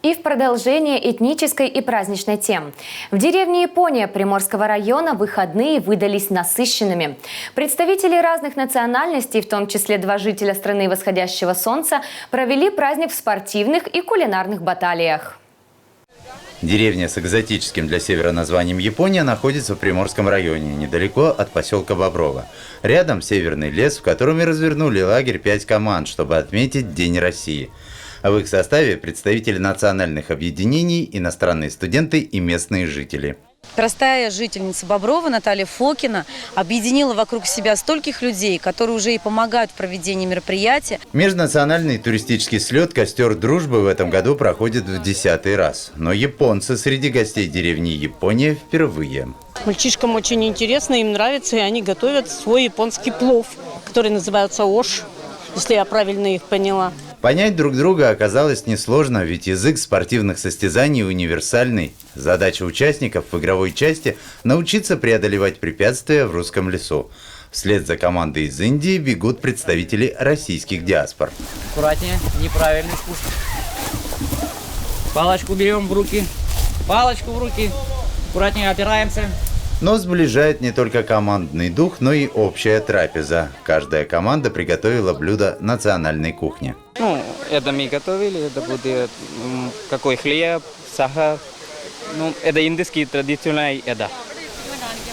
И в продолжение этнической и праздничной тем. В деревне Япония Приморского района выходные выдались насыщенными. Представители разных национальностей, в том числе 2 жителя страны восходящего солнца, провели праздник в спортивных и кулинарных баталиях. Деревня с экзотическим для севера названием Япония находится в Приморском районе, недалеко от поселка Боброво. Рядом северный лес, в котором и развернули лагерь 5 команд, чтобы отметить День России. А в их составе представители национальных объединений, иностранные студенты и местные жители. Простая жительница Боброва Наталья Фокина объединила вокруг себя стольких людей, которые уже и помогают в проведении мероприятия. Межнациональный туристический слет «Костер дружбы» в этом году проходит в 10-й раз. Но японцы среди гостей деревни Япония впервые. Мальчишкам очень интересно, им нравится, и они готовят свой японский плов, который называется ош, если я правильно их поняла. Понять друг друга оказалось несложно, ведь язык спортивных состязаний универсальный. Задача участников в игровой части – научиться преодолевать препятствия в русском лесу. Вслед за командой из Индии бегут представители российских диаспор. Аккуратнее, неправильный спуск. Палочку берем в руки, палочку в руки, аккуратнее опираемся. Но сближает не только командный дух, но и общая трапеза. Каждая команда приготовила блюдо национальной кухни. Это мы готовили, это будет какой хлеб, сахар. Это индийский традиционный еда.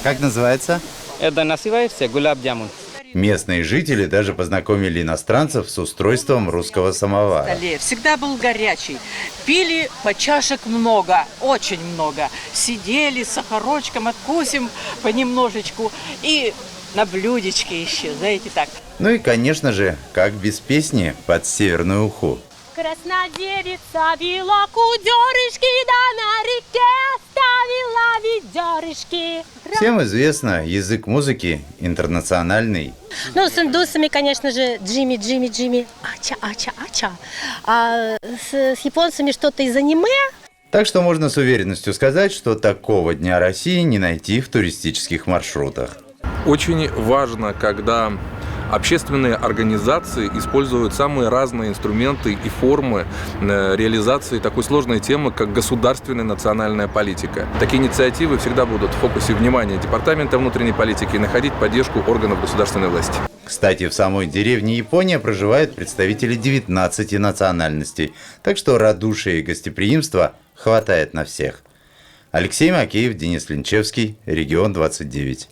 Как называется? Это называется гулаб-джамун. Местные жители даже познакомили иностранцев с устройством русского самовара. Всегда был горячий. Пили по чашек много, очень много. Сидели с сахарочком, откусим понемножечку. И на блюдечке еще, знаете, так. Ну и, конечно же, как без песни под северную уху. Краснодевица вела кудерышки, да на реке оставила ведерышки. Всем известно, язык музыки интернациональный. Ну, с индусами, конечно же, Джимми, ача. А с японцами что-то из аниме. Так что можно с уверенностью сказать, что такого Дня России не найти в туристических маршрутах. Очень важно, когда общественные организации используют самые разные инструменты и формы реализации такой сложной темы, как государственная национальная политика. Такие инициативы всегда будут в фокусе внимания Департамента внутренней политики и находить поддержку органов государственной власти. Кстати, в самой деревне Япония проживают представители 19 национальностей, так что радушия и гостеприимства хватает на всех. Алексей Макеев, Денис Линчевский, Регион 29.